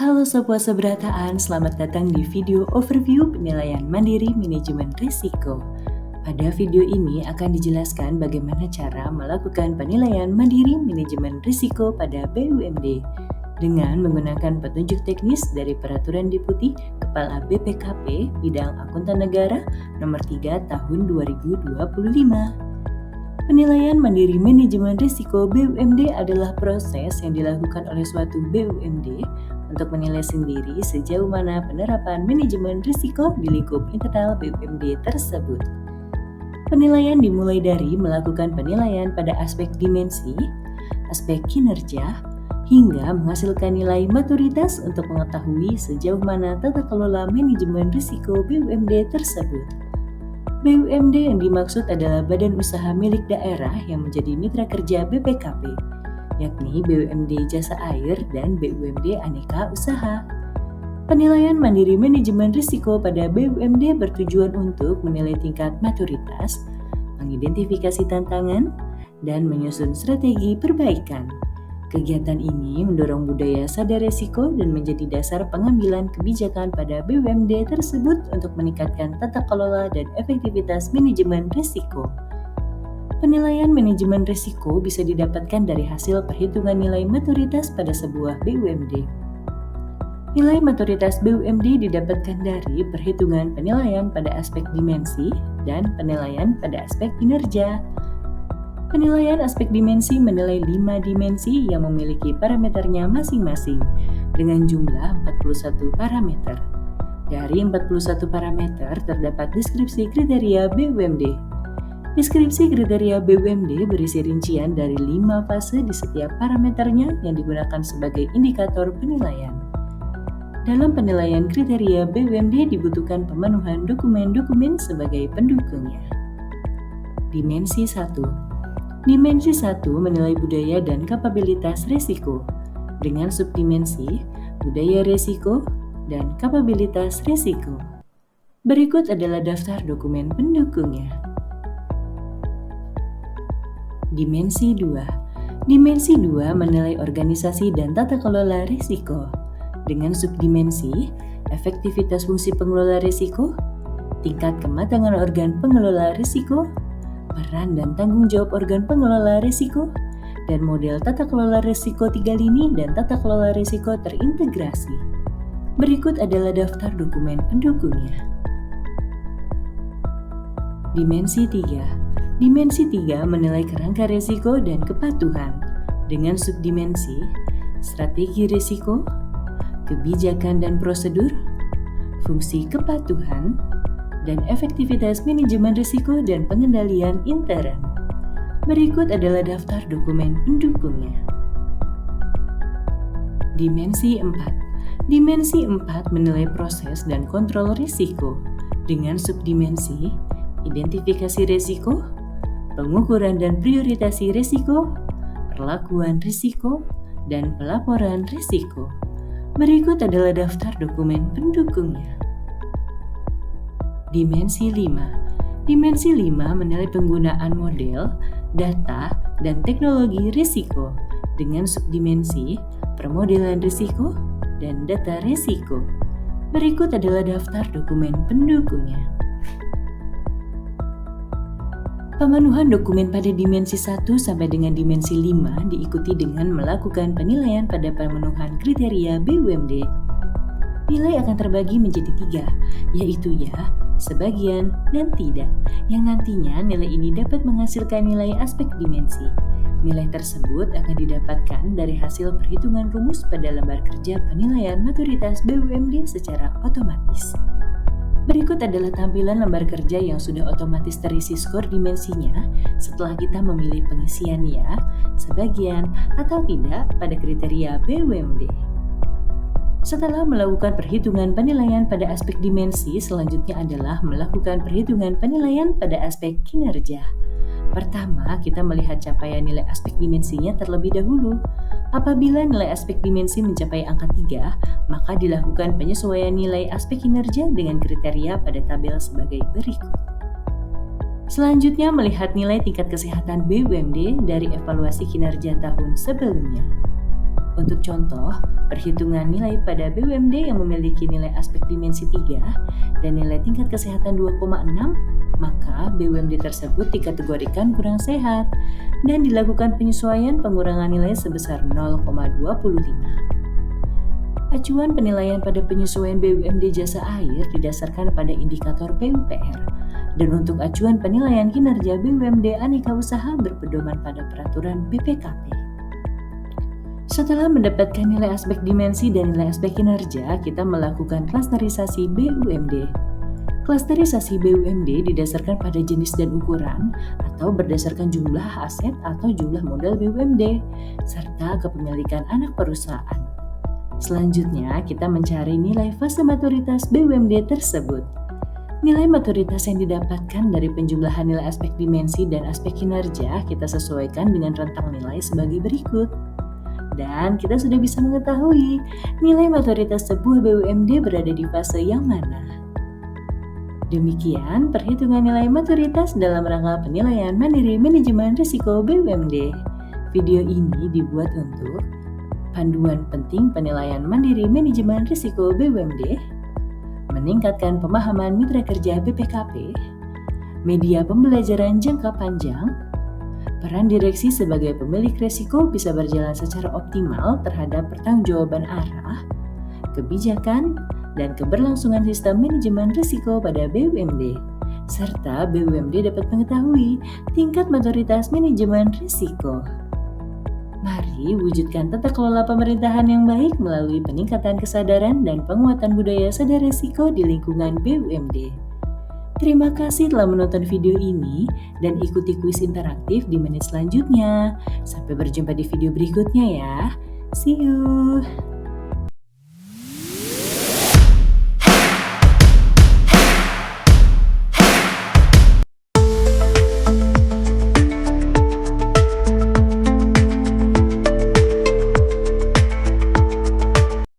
Halo Sobat Seberataan, selamat datang di video overview penilaian mandiri manajemen risiko. Pada video ini akan dijelaskan bagaimana cara melakukan penilaian mandiri manajemen risiko pada BUMD dengan menggunakan petunjuk teknis dari Peraturan Deputi Kepala BPKP Bidang Akuntan Negara Nomor 3 Tahun 2025. Penilaian mandiri manajemen risiko BUMD adalah proses yang dilakukan oleh suatu BUMD untuk menilai sendiri sejauh mana penerapan manajemen risiko di lingkup internal BUMD tersebut. Penilaian dimulai dari melakukan penilaian pada aspek dimensi, aspek kinerja, hingga menghasilkan nilai maturitas untuk mengetahui sejauh mana tata kelola manajemen risiko BUMD tersebut. BUMD yang dimaksud adalah badan usaha milik daerah yang menjadi mitra kerja BPKP, yakni BUMD Jasa Air dan BUMD Aneka Usaha. Penilaian mandiri manajemen risiko pada BUMD bertujuan untuk menilai tingkat maturitas, mengidentifikasi tantangan, dan menyusun strategi perbaikan. Kegiatan ini mendorong budaya sadar risiko dan menjadi dasar pengambilan kebijakan pada BUMD tersebut untuk meningkatkan tata kelola dan efektivitas manajemen risiko. Penilaian manajemen risiko bisa didapatkan dari hasil perhitungan nilai maturitas pada sebuah BUMD. Nilai maturitas BUMD didapatkan dari perhitungan penilaian pada aspek dimensi dan penilaian pada aspek kinerja. Penilaian aspek dimensi menilai 5 dimensi yang memiliki parameternya masing-masing dengan jumlah 41 parameter. Dari 41 parameter terdapat deskripsi kriteria BUMD. Deskripsi kriteria BUMD berisi rincian dari 5 fase di setiap parameternya yang digunakan sebagai indikator penilaian. Dalam penilaian kriteria BUMD dibutuhkan pemenuhan dokumen-dokumen sebagai pendukungnya. Dimensi 1. Dimensi 1 menilai budaya dan kapabilitas risiko dengan subdimensi budaya risiko dan kapabilitas risiko. Berikut adalah daftar dokumen pendukungnya. Dimensi 2. Dimensi 2 menilai organisasi dan tata kelola risiko dengan subdimensi efektivitas fungsi pengelola risiko, tingkat kematangan organ pengelola risiko, peran dan tanggung jawab organ pengelola risiko, dan model tata kelola risiko 3 lini dan tata kelola risiko terintegrasi. Berikut adalah daftar dokumen pendukungnya. Dimensi 3. Dimensi 3 menilai kerangka risiko dan kepatuhan dengan subdimensi strategi risiko, kebijakan dan prosedur, fungsi kepatuhan, dan efektivitas manajemen risiko dan pengendalian intern. Berikut adalah daftar dokumen pendukungnya. Dimensi 4. Dimensi 4 menilai proses dan kontrol risiko dengan subdimensi identifikasi risiko, pengukuran dan prioritasi risiko, perlakuan risiko, dan pelaporan risiko. Berikut adalah daftar dokumen pendukungnya. Dimensi 5. Dimensi 5 menilai penggunaan model, data, dan teknologi risiko dengan subdimensi permodelan risiko dan data risiko. Berikut adalah daftar dokumen pendukungnya. Pemenuhan dokumen pada dimensi 1 sampai dengan dimensi 5 diikuti dengan melakukan penilaian pada pemenuhan kriteria BUMD. Nilai akan terbagi menjadi 3, yaitu ya, sebagian, dan tidak, yang nantinya nilai ini dapat menghasilkan nilai aspek dimensi. Nilai tersebut akan didapatkan dari hasil perhitungan rumus pada lembar kerja penilaian maturitas BUMD secara otomatis. Berikut adalah tampilan lembar kerja yang sudah otomatis terisi skor dimensinya setelah kita memilih pengisian ya, sebagian, atau tidak pada kriteria BUMD. Setelah melakukan perhitungan penilaian pada aspek dimensi, selanjutnya adalah melakukan perhitungan penilaian pada aspek kinerja. Pertama, kita melihat capaian nilai aspek dimensinya terlebih dahulu. Apabila nilai aspek dimensi mencapai angka 3, maka dilakukan penyesuaian nilai aspek kinerja dengan kriteria pada tabel sebagai berikut. Selanjutnya, melihat nilai tingkat kesehatan BUMD dari evaluasi kinerja tahun sebelumnya. Untuk contoh, perhitungan nilai pada BUMD yang memiliki nilai aspek dimensi 3 dan nilai tingkat kesehatan 2,6, maka BUMD tersebut dikategorikan kurang sehat dan dilakukan penyesuaian pengurangan nilai sebesar 0,25. Acuan penilaian pada penyesuaian BUMD jasa air didasarkan pada indikator PUPR, dan untuk acuan penilaian kinerja BUMD aneka usaha berpedoman pada peraturan BPKP. Setelah mendapatkan nilai aspek dimensi dan nilai aspek kinerja, kita melakukan klasterisasi BUMD. Klasterisasi BUMD didasarkan pada jenis dan ukuran atau berdasarkan jumlah aset atau jumlah modal BUMD, serta kepemilikan anak perusahaan. Selanjutnya, kita mencari nilai fase maturitas BUMD tersebut. Nilai maturitas yang didapatkan dari penjumlahan nilai aspek dimensi dan aspek kinerja kita sesuaikan dengan rentang nilai sebagai berikut. Dan kita sudah bisa mengetahui nilai maturitas sebuah BUMD berada di fase yang mana. Demikian perhitungan nilai maturitas dalam rangka penilaian mandiri manajemen risiko BUMD. Video ini dibuat untuk panduan penting penilaian mandiri manajemen risiko BUMD, meningkatkan pemahaman mitra kerja BPKP, media pembelajaran jangka panjang, peran direksi sebagai pemilik risiko bisa berjalan secara optimal terhadap pertanggungjawaban arah, kebijakan, dan keberlangsungan sistem manajemen risiko pada BUMD, serta BUMD dapat mengetahui tingkat maturitas manajemen risiko. Mari wujudkan tata kelola pemerintahan yang baik melalui peningkatan kesadaran dan penguatan budaya sadar risiko di lingkungan BUMD. Terima kasih telah menonton video ini dan ikuti kuis interaktif di menit selanjutnya. Sampai berjumpa di video berikutnya ya. See you!